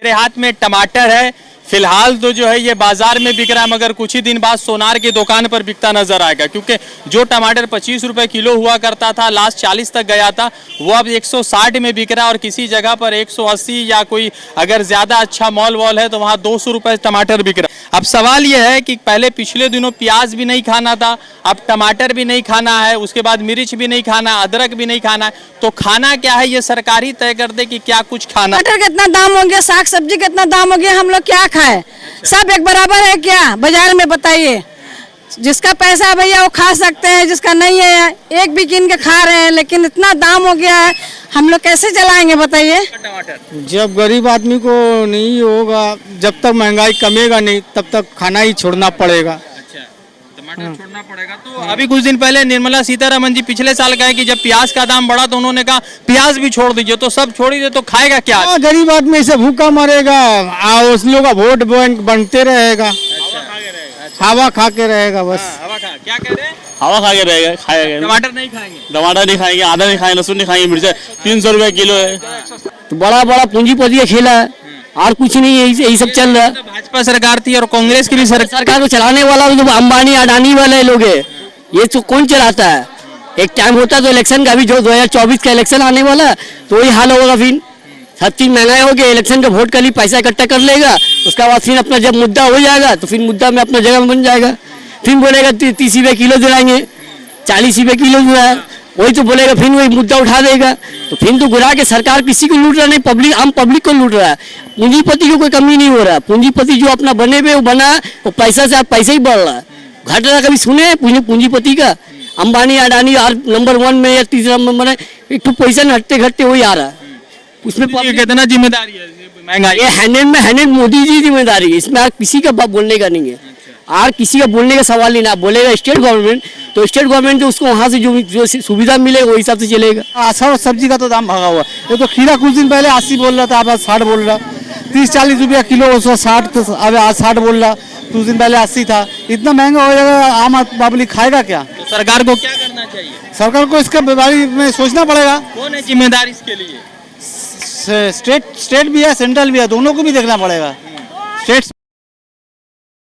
मेरे हाथ में टमाटर है। फिलहाल तो जो है ये बाजार में बिक रहा है, मगर कुछ ही दिन बाद सोनार की दुकान पर बिकता नजर आएगा, क्योंकि जो टमाटर 25 रुपए किलो हुआ करता था, लास्ट 40 तक गया था, वो अब 160 में बिक रहा है और किसी जगह पर 180, या कोई अगर ज्यादा अच्छा मॉल वॉल है तो वहाँ 200 रुपए टमाटर बिक रहा है। अब सवाल यह है कि पहले पिछले दिनों प्याज भी नहीं खाना था, अब टमाटर भी नहीं खाना है, उसके बाद मिर्च भी नहीं खाना, अदरक भी नहीं खाना है, तो खाना क्या है ये सरकार ही तय कर दे कि क्या कुछ खाना। टमाटर कितना दाम हो गया, साग सब्जी कितना दाम हो गया, हम लोग क्या खाए? सब एक बराबर है क्या बाजार में? बताइए। जिसका पैसा है भैया वो खा सकते हैं, जिसका नहीं है एक भी कीन के खा रहे हैं, लेकिन इतना दाम हो गया है, हम लोग कैसे चलाएंगे बताइए? जब गरीब आदमी को नहीं होगा, जब तक महंगाई कमेगा नहीं तब तक खाना ही छोड़ना पड़ेगा। टमाटर छोड़ना पड़ेगा। तो अभी कुछ दिन पहले निर्मला सीतारमण जी पिछले साल कहे कि जब प्याज का दाम बढ़ा तो उन्होंने कहा प्याज भी छोड़ दीजिए, तो सब छोड़ दीजिए तो खाएगा क्या? गरीब आदमी से भूखा मरेगा, उस लोग का वोट बैंक बनते रहेगा, हवा खा के रहेगा बस। हवा खा क्या कह रहे हैं? हवा खा के रहेगा, खाएगा। टमाटर नहीं खाएंगे, टमाटर नहीं खाएंगे, आधा नहीं खाएंगे, लहसुन नहीं खाएंगे, मिर्चा 300 रुपए किलो है। तो बड़ा बड़ा पूंजीपति का खेला है और कुछ नहीं है, यही सब चल रहा है। तो भाजपा सरकार थी और कांग्रेस की भी सरकार को चलाने वाला जो अंबानी अडानी वाले लोग है, ये तो कौन चलाता है? एक टाइम होता है तो इलेक्शन का, भी जो 2024 का इलेक्शन आने वाला है तो वही हाल होगा। फिर सब चीज महंगाई हो गया, इलेक्शन का वोट का लिए पैसा इकट्ठा कर लेगा, उसके बाद फिर अपना जब मुद्दा हो जाएगा तो फिर मुद्दा में अपना जगह में बन जाएगा, फिर बोलेगा 30 रुपये किलो दिलाएंगे, 40 रुपये किलो दिला है, वही तो बोलेगा, फिर वही मुद्दा उठा देगा। तो फिर तो गुरा के सरकार किसी को लूट रहा नहीं, पब्लिक आम पब्लिक को लूट रहा है। पूंजीपति को कोई कमी नहीं हो रहा, पूंजीपति जो अपना बने हुए वो बना, वो पैसा से पैसा ही बढ़ रहा है। घट रहा कभी सुने पूंजीपति का? अंबानी अडानी नंबर 1 में या तीसरा नंबर में, एक तो पैसा हटते घटते वही आ रहा है। उसमें कितना जिम्मेदारी है महंगाई? ये हैंडेड मोदी जी जिम्मेदारी है, इसमें किसी का बोलने का नहीं है, और किसी का बोलने का सवाल ही ना। बोलेगा स्टेट गवर्नमेंट, तो स्टेट गवर्नमेंट तो उसको वहाँ से जो सुविधा मिलेगा वो हिसाब से चलेगा। अच्छा, सब्जी का तो दाम भागा हुआ, ये तो खीरा कुछ दिन पहले 80 बोल रहा था, अब 60 बोल रहा, 30-40 रुपया किलो, उसका 60, अब आज 60 बोल रहा, कुछ दिन पहले 80 था। इतना महंगा हो जाएगा, आम पब्लिक खाएगा क्या? तो सरकार को क्या करना चाहिए? सरकार को इसके बारे में सोचना पड़ेगा। कौन है जिम्मेदार इसके लिए? स्टेट भी है, सेंट्रल भी है, दोनों को भी देखना पड़ेगा। स्टेट।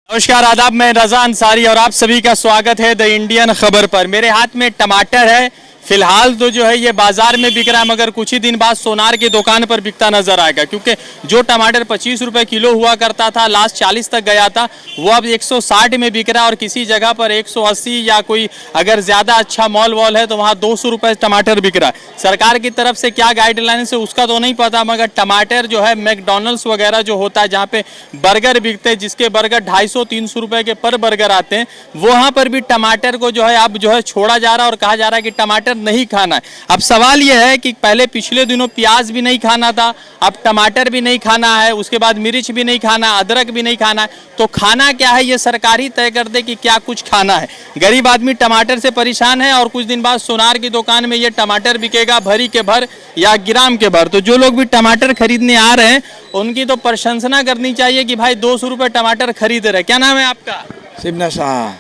नमस्कार, आदाब, मैं रजा अंसारी और आप सभी का स्वागत है द इंडियन खबर पर। मेरे हाथ में टमाटर है। फिलहाल तो जो है ये बाजार में बिक रहा है, मगर कुछ ही दिन बाद सोनार की दुकान पर बिकता नजर आएगा, क्योंकि जो टमाटर 25 रुपए किलो हुआ करता था, लास्ट 40 तक गया था, वो अब 160 में बिक रहा है और किसी जगह पर 180, या कोई अगर ज्यादा अच्छा मॉल वॉल है तो वहाँ 200 रुपए टमाटर बिक रहा है। सरकार की तरफ से क्या गाइडलाइंस है उसका तो नहीं पता, मगर टमाटर जो है मैकडॉनल्ड्स वगैरह जो होता है, जहाँ पे बर्गर बिकते हैं, जिसके बर्गर 250-300 रुपए के पर बर्गर आते हैं, वहाँ पर भी टमाटर को जो है अब जो है छोड़ा जा रहा है और कहा जा रहा है कि टमाटर नहीं खाना है। अब सवाल यह है कि पहले पिछले दिनों प्याज भी नहीं खाना था, अब टमाटर भी नहीं खाना है, उसके बाद मिर्च भी नहीं खाना, अदरक भी नहीं खाना है, तो खाना क्या है ये सरकार ही तय कर दे कि क्या कुछ खाना है। गरीब आदमी टमाटर से परेशान है और कुछ दिन बाद सोनार की दुकान में ये टमाटर बिकेगा भरी के भर या ग्राम के भर। तो जो लोग भी टमाटर खरीदने आ रहे हैं उनकी तो प्रशंसना करनी चाहिए कि भाई 200 रुपए टमाटर खरीद रहे। क्या नाम है आपका? शिवना शाह।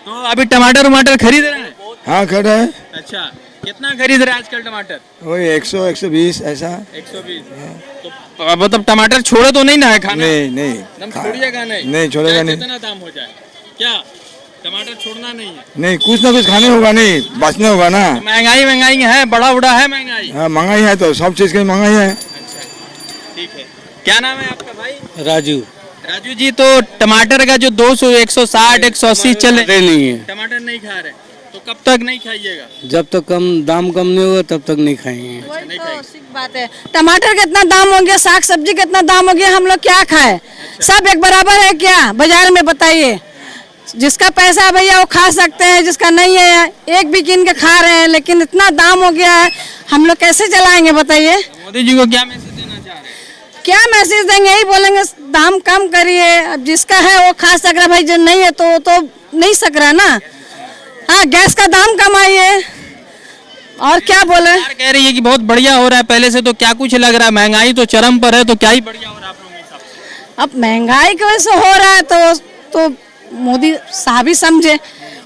तो अभी टमाटर खरीद रहे हैं? हाँ, खरीद है। अच्छा, कितना खरीद रहे हैं आजकल टमाटर? वही 100-120 ऐसा। 120। तो मतलब टमाटर छोड़े तो नहीं ना है खाना? नहीं छोड़िएगा नहीं? नहीं छोड़ेगा नहीं। कितना दाम हो जाए क्या टमाटर छोड़ना नहीं है? नहीं, कुछ ना कुछ खाने होगा, नहीं बचने होगा ना। तो महंगाई है, बड़ा है महंगाई। हाँ, महंगाई है तो सब चीज की महंगाई है। ठीक है। क्या नाम है आपका भाई? राजू जी, तो टमाटर का जो 200, 160, 180 चल रहे नहीं है, टमाटर नहीं खा रहे, तो कब तक नहीं खाइएगा? जब तक दाम कम नहीं होगा तब तक नहीं खाएंगे। वही तो सीख बात है। टमाटर कितना दाम हो गया, साग सब्जी कितना दाम हो गया, हम लोग क्या खाए? सब एक बराबर है क्या बाजार में? बताइए। जिसका पैसा है भैया वो खा सकते हैं, जिसका नहीं है एक भी कीन के खा रहे हैं, लेकिन इतना दाम हो गया है, हम लोग कैसे चलाएंगे बताइए? मोदी जी को क्या मैसेज देना चाह रहे हैं? क्या मैसेज देंगे? यही बोलेंगे दाम कम करिए। अब जिसका है वो खा सक रहा, भाई जो नहीं है तो नहीं सक रहा ना। हाँ, गैस का दाम कमाइए, और क्या बोले? कह रही है कि बहुत बढ़िया हो रहा है पहले से, तो क्या कुछ लग रहा है? महंगाई तो चरम पर है, तो क्या ही बढ़िया हो रहा है आप लोगों के हिसाब से? अब महंगाई की वजह से हो रहा है तो मोदी साहब ही समझे,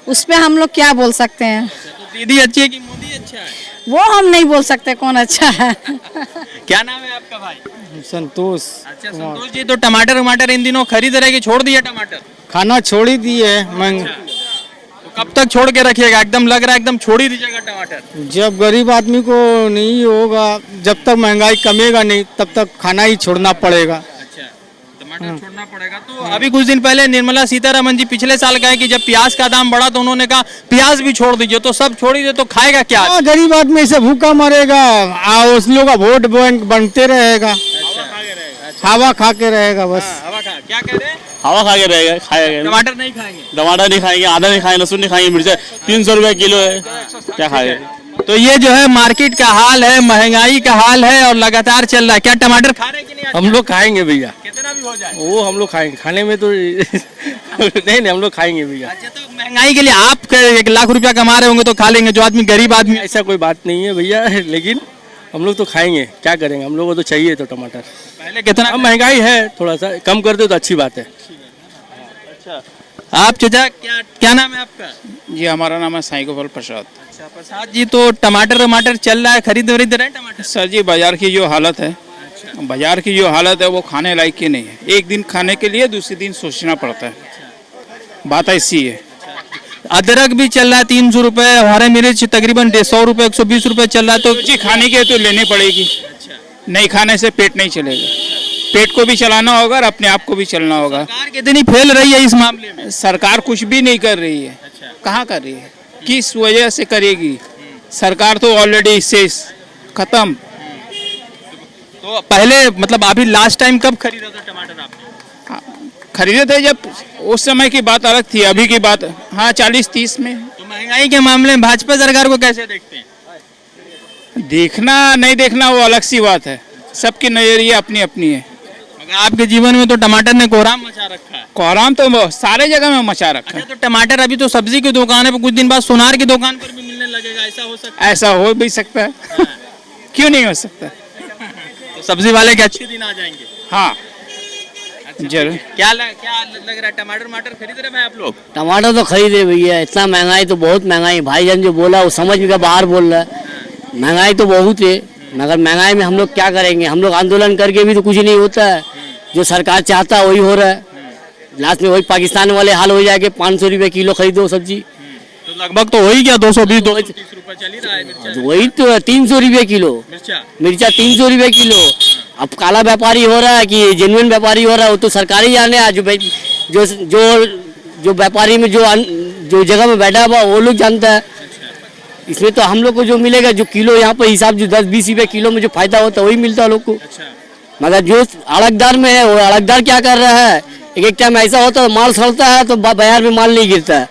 उस पर हम लोग क्या बोल सकते हैं? तो दीदी अच्छी है कि मोदी अच्छा है? वो हम नहीं बोल सकते कौन अच्छा है। क्या नाम है आपका भाई? संतोष अच्छा संतोष जी, तो टमाटर वमाटर इन दिनों खरीद रहे कि छोड़ दिए टमाटर? खाना छोड़ ही दिए महंग तो कब तक छोड़ के रखिएगा? एकदम लग रहा है एकदम छोड़ ही दीजिएगा टमाटर। जब गरीब आदमी को नहीं होगा, जब तक महंगाई कमेगा नहीं तब तक खाना ही छोड़ना पड़ेगा। अच्छा, टमाटर छोड़ना पड़ेगा। तो अभी कुछ दिन पहले निर्मला सीतारमन जी पिछले साल कहे कि जब प्याज का दाम बढ़ा तो उन्होंने कहा प्याज भी छोड़ दीजिए, तो सब छोड़ ही दे तो खाएगा क्या? गरीब आदमी से भूखा मरेगा, उस लोग का वोट बैंक बनते रहेगा, हवा खा के रहेगा बस। हवा खा क्या कह रहे हैं? हवा खा के रहेगा, खाएगा टमाटर नहीं खाएंगे? टमाटर नहीं खाएंगे, आधा नहीं खाएंगे, लहसुन नहीं खाएंगे, मिर्चा 300 रुपए किलो है, क्या खाएगा? तो ये जो है मार्केट का हाल है, महंगाई का हाल है और लगातार चल रहा है। क्या टमाटर खा रहे हैं कि नहीं? हम लोग खाएंगे भैया, कितना भी हो जाए वो हम लोग खाएंगे, खाने में तो नहीं हम लोग खाएंगे भैया। अच्छा, तो महंगाई के लिए आप 1 लाख रुपया कमा रहे होंगे तो खा लेंगे, जो आदमी गरीब आदमी ऐसा कोई बात नहीं है भैया, लेकिन हम लोग तो खाएंगे, क्या करेंगे, हम लोग को तो चाहिए तो टमाटर। पहले कितना अब महंगाई है, थोड़ा सा कम कर दो तो अच्छी बात है। आप चाचा क्या नाम है आपका? जी हमारा नाम है साईं गोपाल प्रसाद। अच्छा प्रसाद जी, तो टमाटर वमाटर चल रहा है, खरीद वरीद रहे हैं टमाटर? सर जी बाजार की जो हालत है, बाजार की जो हालत है वो खाने लायक की नहीं है। एक दिन खाने के लिए दूसरे दिन सोचना पड़ता है, बात ऐसी है। अदरक भी चल रहा है 300 रुपए, हरे मिर्च तकरीबन 100 रुपए 120 रुपए चल रहा है। तो जी खाने के तो लेनी पड़ेगी, नहीं खाने से पेट नहीं चलेगा, पेट को भी चलाना होगा और अपने आप को भी चलना होगा। सरकार कितनी फेल रही है इस मामले में? सरकार कुछ भी नहीं कर रही है। कहाँ कर रही है, किस वजह से करेगी? सरकार तो ऑलरेडी शेष खत्म। तो पहले मतलब अभी लास्ट टाइम कब खरीदा था टमाटर आपने? खरीदे थे जब, उस समय की बात अलग थी, अभी की बात हाँ 40-30 में। तो महंगाई के मामले में भाजपा सरकार को कैसे देखते हैं? देखना नहीं देखना वो अलग सी बात है, सबकी नजरिया अपनी अपनी है। मगर आपके जीवन में तो टमाटर ने कोहराम मचा रखा है। कोहराम तो सारे जगह में मचा रखा है। अच्छा, तो टमाटर अभी तो सब्जी की दुकान है, कुछ दिन बाद सोनार की दुकान पर भी मिलने लगेगा, ऐसा हो सकता है? ऐसा हो भी सकता है, क्यों नहीं हो सकता? तो सब्जी वाले के अच्छे दिन आ जाएंगे। हाँ जरूर। क्या लग रहा है, टमाटर वमाटर खरीद रहे भाई आप लोग? टमाटर तो खरीदे भैया, इतना महंगाई तो बहुत महंगाई, भाईजान जो बोला वो समझ में का बाहर बोल रहा है। महंगाई तो बहुत है, मगर महंगाई में हम लोग क्या करेंगे, हम लोग आंदोलन करके भी तो कुछ नहीं होता है। जो सरकार चाहता है वही हो रहा है, लास्ट में वही पाकिस्तान वाले हाल हो जाएगा, 500 रुपये किलो खरीदो सब्जी। तो लगभग तो हो ही गया, 220-230 रुपए चल ही रहा है मिर्चा। वही तो 300 रुपये किलो मिर्चा 300 रुपये किलो। अब काला व्यापारी हो रहा है कि जेन्युइन व्यापारी हो रहा है वो तो सरकारी जाने है। जो जो जो व्यापारी में जो जगह में बैठा हुआ वो लोग जानता है। इसमें तो हम लोग को जो मिलेगा, जो किलो यहाँ पर हिसाब जो 10-20 रुपये किलो में जो फायदा होता है वही मिलता है लोग को। मगर जो अड़कदार में है वो अड़कदार क्या कर रहा है, एक टाइम ऐसा होता है माल सड़ता है तो बाजार में माल नहीं गिरता है,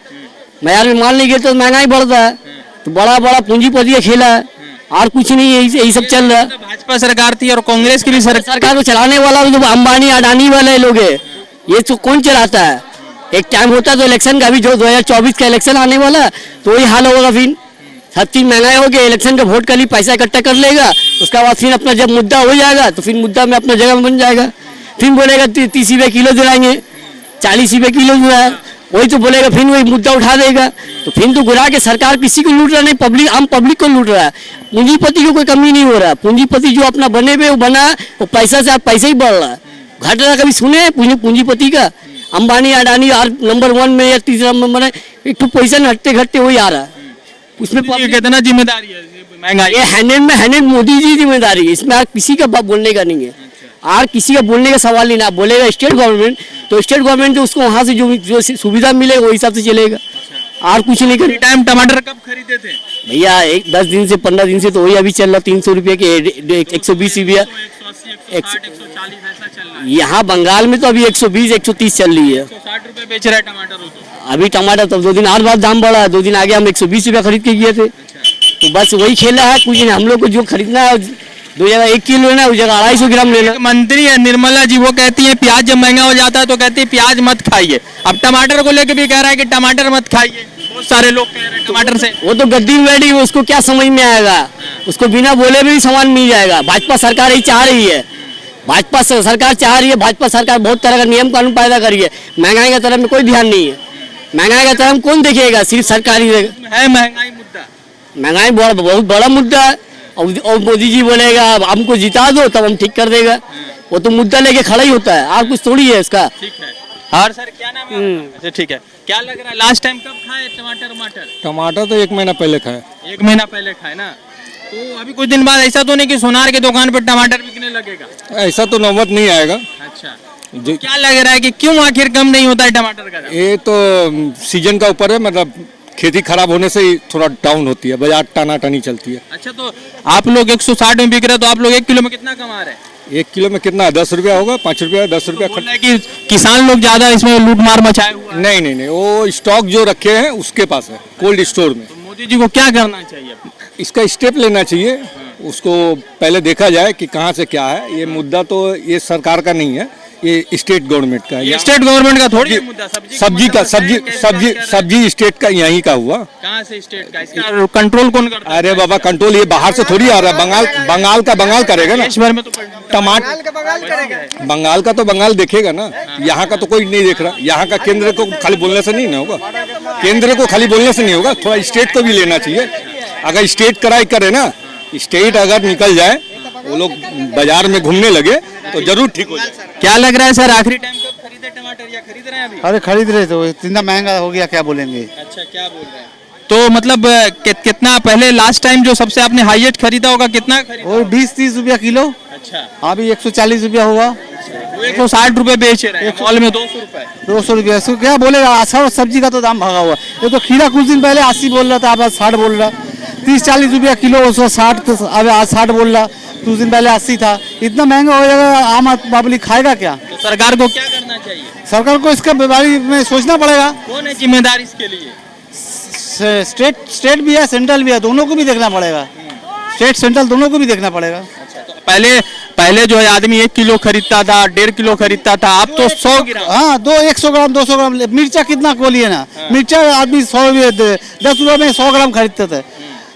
बाजार में माल नहीं गिरता तो महंगाई बढ़ता है। तो बड़ा बड़ा पूंजीपति का खेला है और कुछ नहीं है, यही सब चल रहा है। भाजपा सरकार थी और कांग्रेस की भी सरकार को चलाने वाला जो अंबानी अडानी वाले लोग है, ये तो कौन चलाता है? एक टाइम होता है तो इलेक्शन का, भी जो 2024 का इलेक्शन आने वाला तो वही हाल होगा। फिर सब चीज महंगाई हो गया, इलेक्शन का वोट का लिए पैसा इकट्ठा कर लेगा, उसका बाद फिर अपना जब मुद्दा हो जाएगा तो फिर मुद्दा में अपना जगह में बन जाएगा। फिर बोलेगा 30 रुपये किलो दिलाएंगे, 40 रुपये किलो जो है वही तो बोलेगा, फिर वही मुद्दा उठा देगा। तो फिर तो घुरा के सरकार किसी को लूट रहा नहीं, पब्लिक आम पब्लिक को लूट रहा है। पूंजीपति को कोई कमी नहीं हो रहा, पूंजीपति जो अपना बने हुए वो बना वो पैसा से पैसा ही बढ़ रहा है। घट रहा कभी सुने पूंजीपति का? अंबानी अडानी नंबर 1 में या तीसरा नंबर में, एक तो पैसा हटते घटते वही आ रहा है। उसमें कितना जिम्मेदारी है महंगाई? ये हैंड मोदी जी जिम्मेदारी है, इसमें किसी का बोलने का नहीं है। और किसी का बोलने का सवाल ही ना, बोलेगा स्टेट गवर्नमेंट तो स्टेट गवर्नमेंट तो उसको वहाँ से जो सुविधा मिलेगा वो हिसाब से चलेगा, और कुछ नहीं कर। टाइम टमाटर कब खरीदे थे भैया? 10 दिन से 15 दिन से तो वही अभी चल रहा, 300 रुपये के 120 रुपया। यहाँ बंगाल में तो अभी 120-130 चल रही है। 160 रुपए बेच रहा है टमाटर। अभी टमाटर तो 2 दिन और बाद दाम बढ़ा है, 2 दिन आगे हम 120 रुपया खरीद के गए थे। तो बस वही खेला है, कुछ नहीं। हम लोग को जो खरीदना है 2 जगह 1 किलो लेना है, उस जगह 250 ग्राम लेना। मंत्री है निर्मला जी, वो कहती है प्याज जब महंगा हो जाता है तो कहती है प्याज मत खाइए। अब टमाटर को लेके भी कह रहा है कि टमाटर मत खाइए, बहुत सारे लोग कह रहे हैं टमाटर से। वो तो गद्दी में बैठी है, उसको क्या समझ में आएगा? उसको बिना बोले भी सामान मिल जाएगा। भाजपा सरकार यही चाह रही है, भाजपा सरकार चाह रही है। भाजपा सरकार बहुत तरह का नियम कानून पैदा करी है, महंगाई की तरफ में कोई ध्यान नहीं है। महंगाई का तरफ कौन देखेगा? सिर्फ सरकारी है महंगाई मुद्दा, महंगाई बहुत बड़ा मुद्दा है। और मोदी जी बोलेगा हमको जिता दो तब हम ठीक कर देगा, वो तो मुद्दा लेके खड़ा ही होता है, आप कुछ थोड़ी है इसका। ठीक है। और सर क्या नाम है आपका? अच्छा, ठीक है। क्या लग रहा है लास्ट टाइम कब खाए टमाटर? टमाटर तो 1 महीना पहले खाए। 1 महीना पहले खाए ना, तो अभी कुछ दिन बाद ऐसा तो नहीं कि सोनार की दुकान पर टमाटर बिकने लगेगा? ऐसा तो नौबत नहीं आएगा। अच्छा, तो क्या लग रहा है कि क्यों आखिर कम नहीं होता है टमाटर का दाम? ये तो सीजन का ऊपर है, मतलब खेती खराब होने से ही थोड़ा डाउन होती है, बाजार टाना टानी चलती है। अच्छा, तो आप लोग 160 में बिक रहे, तो आप लोग 1 किलो में कितना कमा रहे हैं? 1 किलो में कितना 10 रुपया होगा, 5 रुपया 10 रुपया। बोल रहे हैं कि किसान लोग ज्यादा इसमें लूट मार मचाए हुआ है। नहीं, वो स्टॉक जो रखे हैं उसके पास है, कोल्ड स्टोर में। तो मोदी जी को क्या करना चाहिए? इसका स्टेप लेना चाहिए, उसको पहले देखा जाए कि कहाँ से क्या है। ये मुद्दा तो ये सरकार का नहीं है, ये स्टेट गवर्नमेंट का है। ये स्टेट गवर्नमेंट का थोड़ी है मुद्दा। सब्जी स्टेट का यहीं का हुआ। कहाँ से स्टेट का? इसका कंट्रोल कौन करता है? अरे बाबा, कंट्रोल ये बाहर से थोड़ी आ रहा है, बंगाल करेगा ना। देश भर में तो टमाटर बंगाल का तो बंगाल देखेगा ना, यहाँ का तो कोई नहीं देख रहा। यहाँ का केंद्र को खाली बोलने से नहीं ना होगा, केंद्र को खाली बोलने से नहीं होगा, थोड़ा स्टेट को भी लेना चाहिए। अगर स्टेट कराई करे ना, स्टेट अगर निकल जाए, वो लोग बाजार में घूमने लगे तो जरूर ठीक हो जाए। क्या लग रहा है सर, आखिरी टाइम कब खरीदे टमाटर या खरीद रहे हैं अभी? अरे खरीद रहे तो इतना महंगा हो गया, क्या बोलेंगे। अच्छा, क्या बोल रहे हैं? तो मतलब कितना पहले लास्ट टाइम जो सबसे आपने हाईएस्ट खरीदा होगा, कितना खरीदा? वो 20-30 रुपया किलो। अच्छा, अभी 140 रुपया हुआ। वो 160 रुपए बेच रहे हैं, मॉल में 200 रुपए। 200 रुपया से क्या बोलेगा। अच्छा, सब्जी का तो दाम भागा हुआ। ये तो खीरा कुछ दिन पहले 80 बोल रहा था, अब 60 बोल रहा। 30-40 रुपया किलो, उसको 60 तो अब आज 60 बोल रहा। कुछ दिन पहले 80 था। इतना महंगा हो जाएगा, आम पब्लिक खाएगा क्या? तो सरकार को क्या करना चाहिए? सरकार को इसके बारे में सोचना पड़ेगा। कौन है जिम्मेदार इसके लिए? स्टेट भी है, सेंट्रल भी है, दोनों को भी देखना पड़ेगा। स्टेट सेंट्रल दोनों को भी देखना पड़ेगा। तो पहले जो है आदमी 1 किलो खरीदता था, 1.5 किलो खरीदता था, अब तो 100 ग्राम। हाँ, 100 ग्राम 200 ग्राम। मिर्चा कितना बोलिए ना, मिर्चा आदमी 10 रुपये में 100 ग्राम खरीदते थे,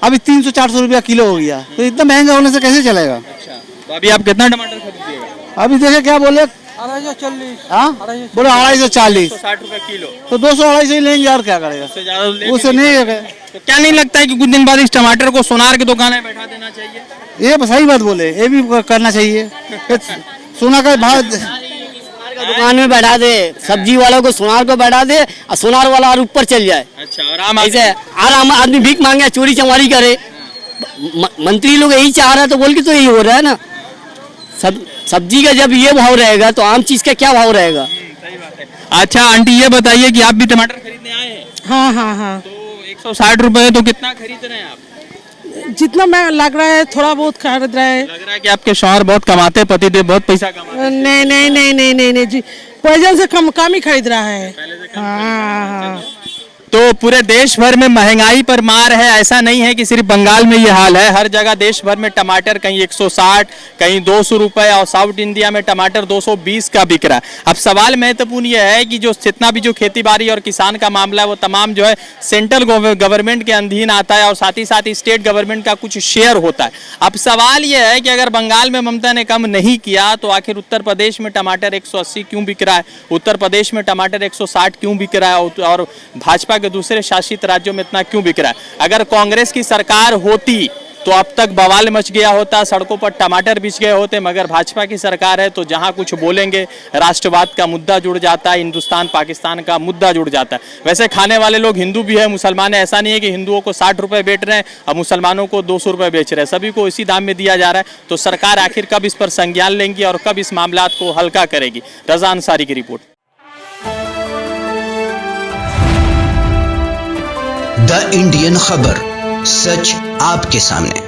अभी 300-400 रुपया किलो हो गया। तो इतना महंगा होने से कैसे चलेगा? अच्छा, तो अभी आप कितना टमाटर खरीदिएगा? अभी देखे क्या बोले, 240। हाँ, बोले 240 60 रुपए किलो। तो 200-250 ही लेंगे, और क्या करेगा? उससे नहीं है। तो क्या नहीं लगता है कि कुछ दिन बाद इस टमाटर को सोनार की दुकान में बैठा देना चाहिए? ये सही बात बोले, ये भी करना चाहिए। सोना का भाव दुकान में बैठा दे, सब्जी वालों को सोनार को बैठा दे, और सोनार वाला और ऊपर चल जाए। अच्छा, और आम ऐसे आम आदमी भीख मांगे, चोरी चमारी करे। मंत्री लोग यही चाह रहा है, तो बोल के तो यही हो रहा है ना। सब्जी का जब ये भाव रहेगा तो आम चीज का क्या भाव रहेगा? सही बात है। अच्छा आंटी, ये बताइए कि आप भी टमाटर खरीदने आए हैं? हाँ। तो 160 रुपए, तो कितना खरीद रहे हैं आप? जितना मैं लग रहा है, थोड़ा बहुत खरीद रहा है। लग रहा है कि आपके शौहर बहुत कमाते, पतिदेव बहुत पैसा कमाते। नहीं जी, पहले से कम ही खरीद रहा है। हाँ। तो पूरे देश भर में महंगाई पर मार है। ऐसा नहीं है कि सिर्फ बंगाल में ये हाल है, हर जगह देश भर में टमाटर कहीं 160, कहीं 200 रुपए, और साउथ इंडिया में टमाटर 220 का बिक रहा है। अब सवाल महत्वपूर्ण यह है कि जो जितना भी जो खेती बाड़ी और किसान का मामला है, वो तमाम जो है सेंट्रल गवर्नमेंट के अधीन आता है, और साथ ही स्टेट गवर्नमेंट का कुछ शेयर होता है। अब सवाल यह है कि अगर बंगाल में ममता ने कम नहीं किया, तो आखिर उत्तर प्रदेश में टमाटर 180 क्यों बिक रहा है? उत्तर प्रदेश में टमाटर 160 क्यों बिक रहा है? और भाजपा के दूसरे शासित राज्यों में इतना क्यों बिक रहा है? अगर कांग्रेस की सरकार होती तो अब तक बवाल मच गया होता, सड़कों पर टमाटर बिछ गए होते। मगर भाजपा की सरकार है तो जहां कुछ बोलेंगे राष्ट्रवाद का मुद्दा जुड़ जाता है, हिंदुस्तान पाकिस्तान का मुद्दा जुड़ जाता है। वैसे खाने वाले लोग हिंदू भी है, मुसलमान है। ऐसा नहीं है कि हिंदुओं को 60 रुपए बेच रहे हैं और मुसलमानों को 200 रुपए बेच रहे हैं, सभी को इसी दाम में दिया जा रहा है। तो सरकार आखिर कब इस पर संज्ञान लेंगी और कब इस मामला को हल्का करेगी? रजा अंसारी की रिपोर्ट। द इंडियन खबर, सच आपके सामने।